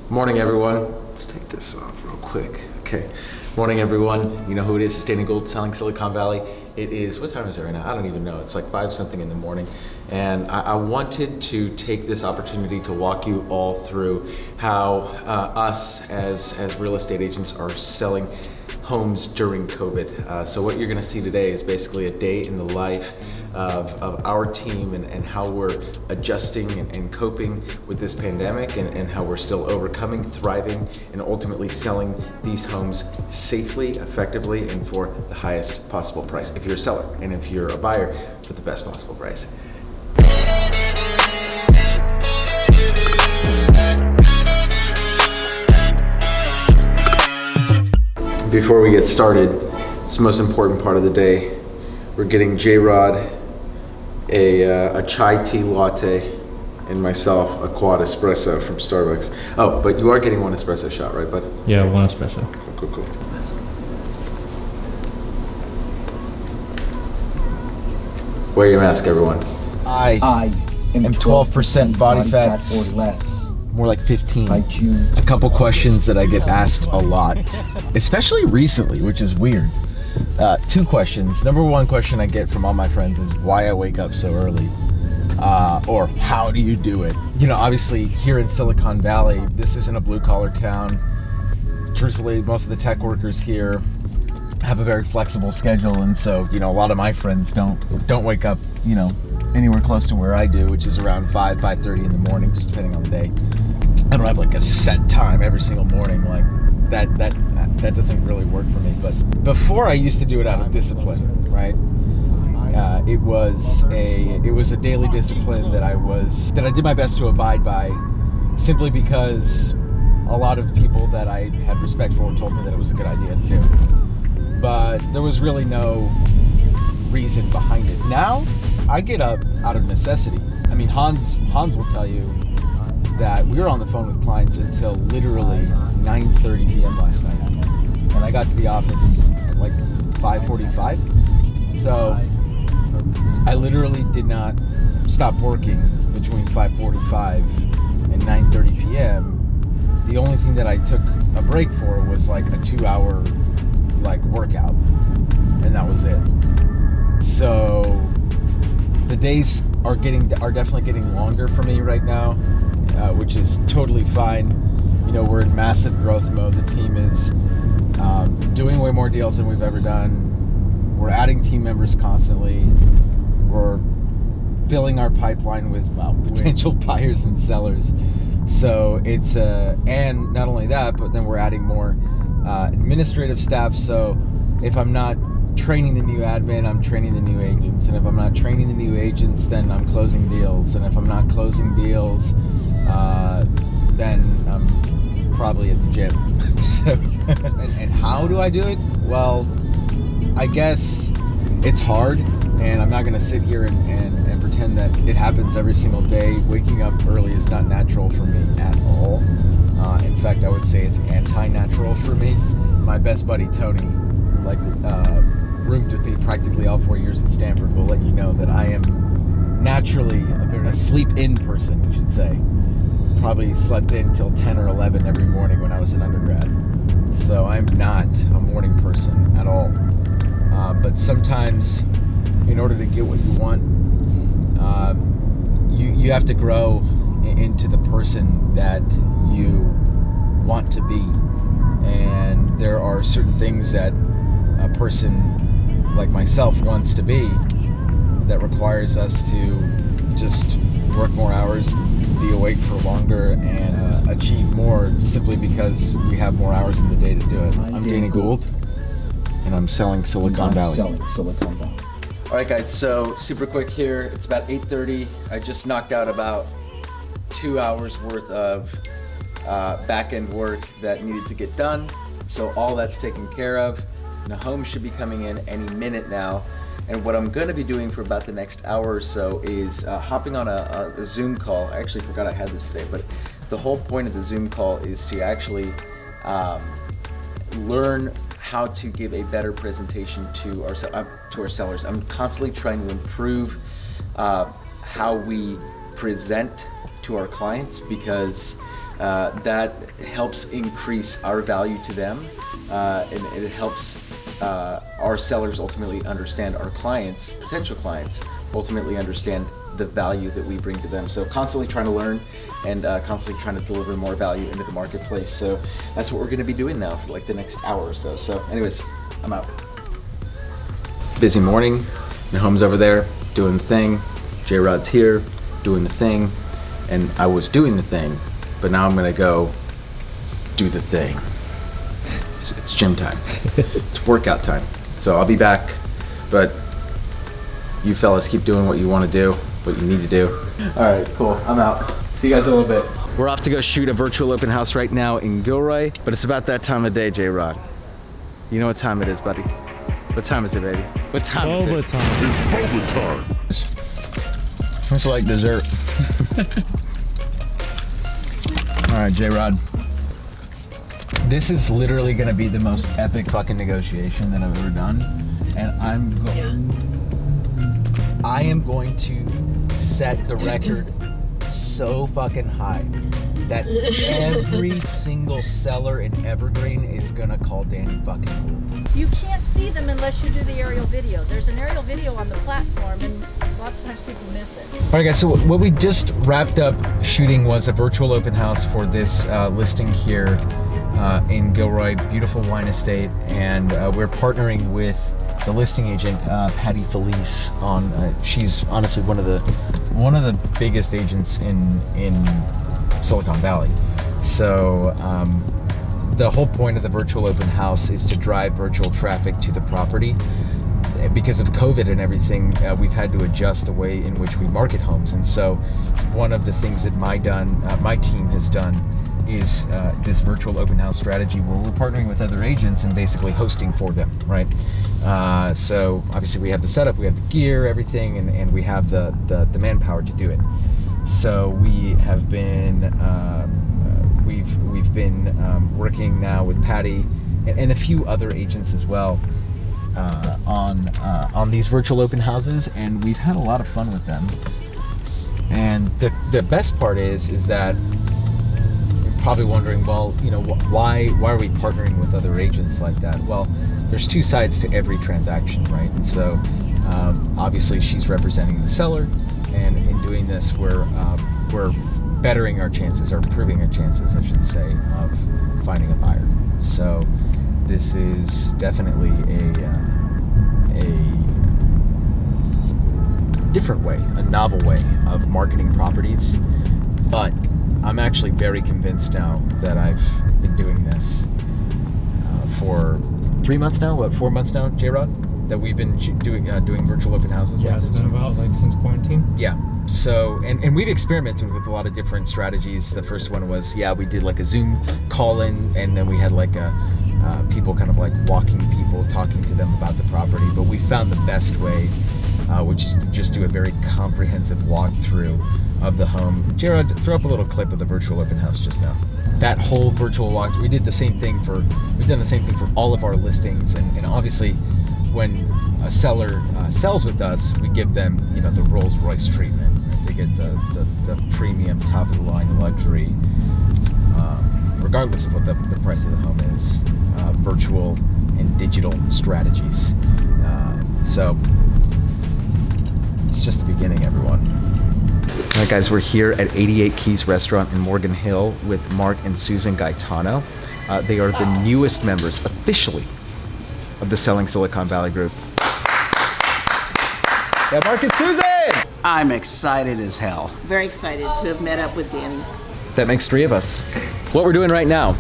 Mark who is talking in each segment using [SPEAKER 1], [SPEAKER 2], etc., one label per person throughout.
[SPEAKER 1] Morning, everyone. Let's take this off real quick. Okay. Morning, everyone. You know who it is. It's Danny Gould, Selling Silicon Valley. It is, what time is it right now? I don't even know. It's like 5 something in the morning. And I wanted to take this opportunity to walk you all through how us as real estate agents are selling homes during COVID. So what you're gonna see today is basically a day in the life of our team and how we're adjusting and coping with this pandemic and how we're still overcoming, thriving, and ultimately selling these homes safely, effectively, and for the highest possible price. If you're a seller and if you're a buyer, for the best possible price. Before we get started, it's the most important part of the day. We're getting J-Rod a chai tea latte and myself a quad espresso from Starbucks. Oh, but you are getting one espresso shot, right, bud?
[SPEAKER 2] Yeah, one espresso.
[SPEAKER 1] Cool. Wear your mask, everyone. I am 12% body fat
[SPEAKER 3] or less.
[SPEAKER 1] More like 15.
[SPEAKER 3] By June.
[SPEAKER 1] A couple questions that I get asked a lot, especially recently, which is weird. 2 questions. Number 1 question I get from all my friends is why I wake up so early, or how do you do it? You know, obviously here in Silicon Valley, this isn't a blue collar town. Truthfully, most of the tech workers here have a very flexible schedule, and so, you know, a lot of my friends don't wake up, you know, anywhere close to where I do, which is around 5:30 in the morning, just depending on the day. I don't have like a set time every single morning, like that doesn't really work for me. But before, I used to do it out of discipline, right? It was a daily discipline that I did my best to abide by, simply because a lot of people that I had respect for told me that it was a good idea to do. But there was really no reason behind it. Now, I get up out of necessity. I mean, Hans will tell you that we were on the phone with clients until literally 9:30 p.m. last night. And I got to the office at like 5:45. So I literally did not stop working between 5:45 and 9:30 p.m. The only thing that I took a break for was like a 2-hour like workout, and that was it. So the days are definitely getting longer for me right now, which is totally fine. You know, we're in massive growth mode. The team is doing way more deals than we've ever done. We're adding team members constantly. We're filling our pipeline with potential buyers and sellers. So it's and not only that, but then we're adding more administrative staff. So if I'm not training the new admin, I'm training the new agents, and if I'm not training the new agents, then I'm closing deals, and if I'm not closing deals, then I'm probably at the gym. So, and how do I do it? Well, I guess it's hard, and I'm not going to sit here and pretend that it happens every single day. Waking up early is not natural for me at all. In fact, I would say it's anti-natural for me. My best buddy Tony, like roomed with me practically all 4 years at Stanford, will let you know that I am naturally a sleep-in person, you should say. Probably slept in till 10 or 11 every morning when I was an undergrad. So I'm not a morning person at all. But sometimes, in order to get what you want, you have to grow into the person that you want to be. And there are certain things that a person like myself wants to be that requires us to just work more hours, be awake for longer, and achieve more simply because we have more hours in the day to do it. I'm Danny Gould, and I'm selling Silicon Valley. All right, guys, so super quick here. It's about 8:30. I just knocked out about 2 hours worth of back-end work that needed to get done. So all that's taken care of. The home should be coming in any minute now. And what I'm going to be doing for about the next hour or so is hopping on a Zoom call. I actually forgot I had this today, but the whole point of the Zoom call is to actually learn how to give a better presentation to our sellers. I'm constantly trying to improve how we present to our clients, because that helps increase our value to them, and it helps our sellers ultimately understand, our clients, potential clients, ultimately understand the value that we bring to them. So constantly trying to learn and constantly trying to deliver more value into the marketplace. So that's what we're going to be doing now for like the next hour or so. So anyways, I'm out. Busy morning. Nahome's over there doing the thing. J-Rod's here doing the thing. And I was doing the thing, but now I'm going to go do the thing. It's gym time. It's workout time. So I'll be back, but you fellas keep doing what you want to do, what you need to do. All right, cool. I'm out. See you guys in a little bit. We're off to go shoot a virtual open house right now in Gilroy, but it's about that time of day, J-Rod. You know what time it is, buddy? What time is it, baby? What time is it?
[SPEAKER 2] Time.
[SPEAKER 3] It's boba time.
[SPEAKER 1] It's like dessert. All right, J-Rod. This is literally gonna be the most epic fucking negotiation that I've ever done. And I am going to set the record so fucking high that every single seller in Evergreen is gonna call Danny fucking Gould.
[SPEAKER 4] You can't see them unless you do the aerial video. There's an aerial video on the platform and lots of times people miss it.
[SPEAKER 1] All right guys, so what we just wrapped up shooting was a virtual open house for this listing here in Gilroy, beautiful wine estate, and we're partnering with the listing agent, Patty Felice. She's honestly one of the biggest agents in Silicon Valley. So the whole point of the virtual open house is to drive virtual traffic to the property. Because of COVID and everything, we've had to adjust the way in which we market homes. And so one of the things that my team has done is this virtual open house strategy where we're partnering with other agents and basically hosting for them, right? So obviously we have the setup, we have the gear, everything, and we have the manpower to do it. So we have been, we've been working now with Patty and a few other agents as well on these virtual open houses, and we've had a lot of fun with them. And the best part is that you're probably wondering, well, you know, why are we partnering with other agents like that? Well, there's two sides to every transaction, right? And so obviously she's representing the seller, and in doing this, we're bettering our chances, or improving our chances, I should say, of finding a buyer. So this is definitely a different way, a novel way of marketing properties. But I'm actually very convinced now that I've been doing this for 3 months now, 4 months now, J-Rod, that we've been doing virtual open houses.
[SPEAKER 2] Yeah, it's been about like since quarantine.
[SPEAKER 1] Yeah. So, and we've experimented with a lot of different strategies. The first one was, we did like a Zoom call in, and then we had like people kind of like walking people, talking to them about the property. But we found the best way, which is to just do a very comprehensive walkthrough of the home. Jared, throw up a little clip of the virtual open house just now. That whole virtual walk, we've done the same thing for all of our listings, and obviously when a seller sells with us, we give them, you know, the Rolls Royce treatment. Right? They get the premium, top of the line luxury, regardless of what the price of the home is. Virtual and digital strategies. So it's just the beginning, everyone. All right, guys, we're here at 88 Keys Restaurant in Morgan Hill with Mark and Susan Gaetano. They are the newest members, officially, of the Selling Silicon Valley group. Yeah, Mark and Susan!
[SPEAKER 5] I'm excited as hell.
[SPEAKER 4] Very excited to have met up with Danny.
[SPEAKER 1] That makes 3 of us. What we're doing right now,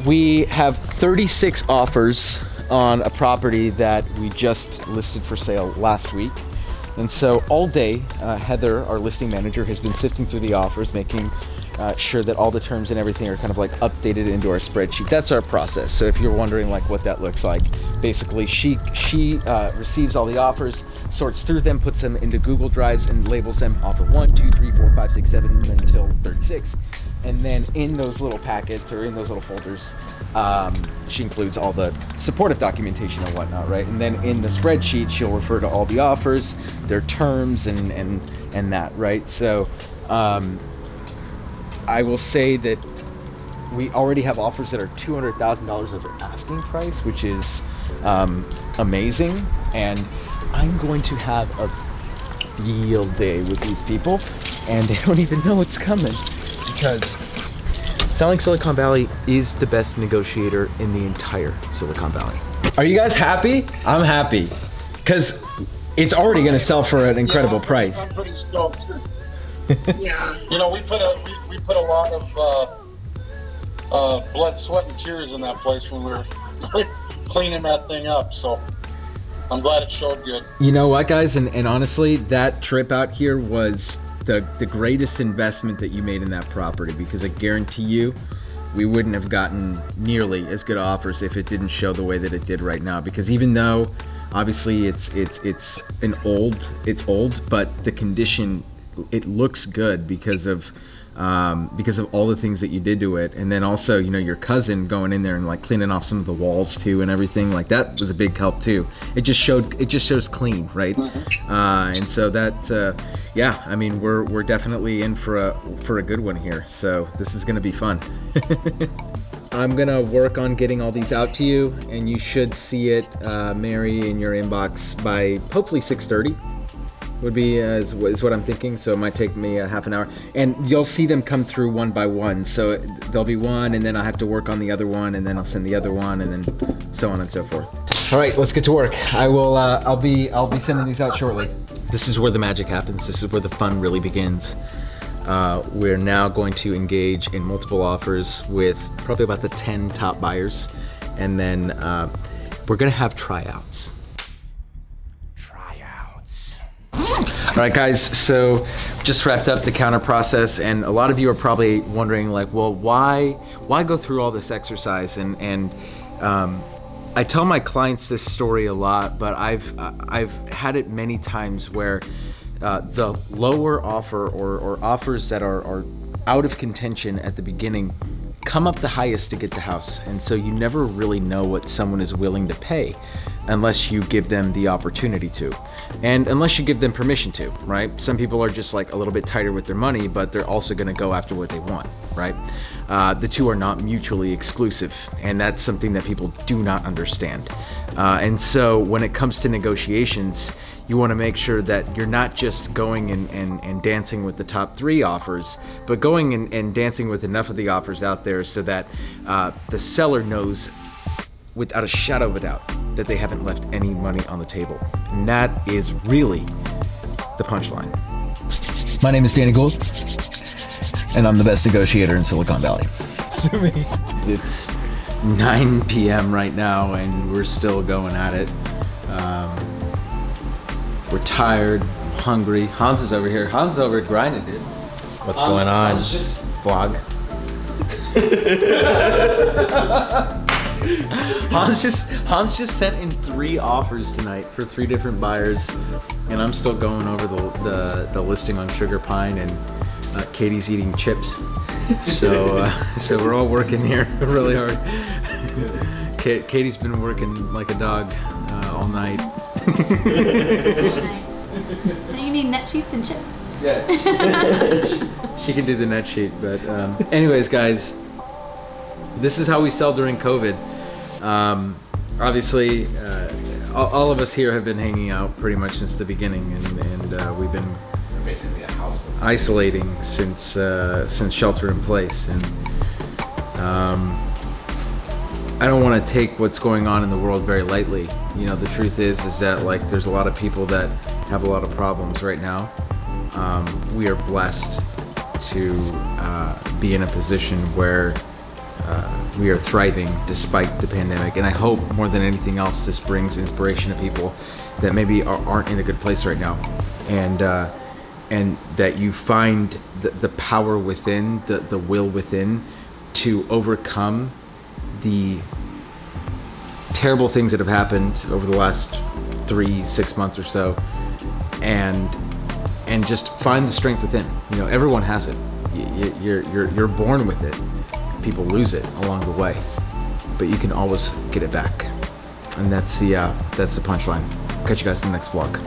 [SPEAKER 1] we have 36 offers on a property that we just listed for sale last week. And so all day, Heather, our listing manager, has been sifting through the offers, making sure that all the terms and everything are kind of like updated into our spreadsheet. That's our process. So if you're wondering like what that looks like, basically she receives all the offers, sorts through them, puts them into Google Drives, and labels them offer 1, 2, 3, 4, 5, 6, 7 until 36. And then in those little packets, or in those little folders, she includes all the supportive documentation and whatnot, right? And then in the spreadsheet, she'll refer to all the offers, their terms, and that, right? So I will say that we already have offers that are $200,000 over asking price, which is amazing. And I'm going to have a field day with these people, and they don't even know it's coming, because Selling Silicon Valley is the best negotiator in the entire Silicon Valley. Are you guys happy? I'm happy, because it's already going to sell for an incredible price.
[SPEAKER 3] I'm pretty stoked.
[SPEAKER 6] Yeah.
[SPEAKER 3] You know, we put a lot of blood, sweat, and tears in that place when we were cleaning that thing up. So I'm glad it showed good.
[SPEAKER 1] You know what, guys? And honestly, that trip out here was the greatest investment that you made in that property, because I guarantee you, we wouldn't have gotten nearly as good offers if it didn't show the way that it did right now. Because even though obviously it's old, but the condition, it looks good because of all the things that you did to it. And then also, you know, your cousin going in there and like cleaning off some of the walls too and everything, like that was a big help too. It just shows clean, right? And so that yeah, I mean, we're definitely in for a good one here. So this is gonna be fun. I'm gonna work on getting all these out to you, and you should see it, Mary, in your inbox by hopefully 6:30. Would be is what I'm thinking. So it might take me a half an hour, and you'll see them come through one by one. So there'll be one, and then I have to work on the other one, and then I'll send the other one, and then so on and so forth. All right, let's get to work. I'll be sending these out shortly. This is where the magic happens. This is where the fun really begins. We're now going to engage in multiple offers with probably about the 10 top buyers, and then we're gonna have tryouts. All right, guys, so just wrapped up the counter process, and a lot of you are probably wondering, like, well, why go through all this exercise? And I tell my clients this story a lot, but I've had it many times where the lower offer or offers that are out of contention at the beginning come up the highest to get the house. And so you never really know what someone is willing to pay unless you give them the opportunity to, and unless you give them permission to, right? Some people are just like a little bit tighter with their money, but they're also gonna go after what they want, right? The two are not mutually exclusive, and that's something that people do not understand. And so when it comes to negotiations, you wanna make sure that you're not just going and dancing with the top 3 offers, but going and dancing with enough of the offers out there so that the seller knows without a shadow of a doubt that they haven't left any money on the table. And that is really the punchline. My name is Danny Gould, and I'm the best negotiator in Silicon Valley. Sue me. It's 9 p.m. right now, and we're still going at it. We're tired, hungry. Hans is over here. Hans is over grinding, dude.
[SPEAKER 2] What's going on?
[SPEAKER 1] Hans just vlog. Hans just sent in 3 offers tonight for 3 different buyers, and I'm still going over the listing on Sugar Pine, and Katie's eating chips. So we're all working here really hard. Katie's been working like a dog all night.
[SPEAKER 6] Now you need net sheets and chips.
[SPEAKER 1] Yeah, she can do the net sheet, but anyways, guys, this is how we sell during COVID. Obviously, all of us here have been hanging out pretty much since the beginning, and we've been basically a household isolating since shelter in place. And I don't want to take what's going on in the world very lightly. You know, the truth is that, like, there's a lot of people that have a lot of problems right now. We are blessed to be in a position where we are thriving despite the pandemic. And I hope more than anything else, this brings inspiration to people that maybe aren't in a good place right now. And that you find the power within, the will within, to overcome the terrible things that have happened over the last 3-6 months or so, and just find the strength within. You know, everyone has it. You're born with it. People lose it along the way, but you can always get it back. And that's the punchline. Catch you guys in the next vlog.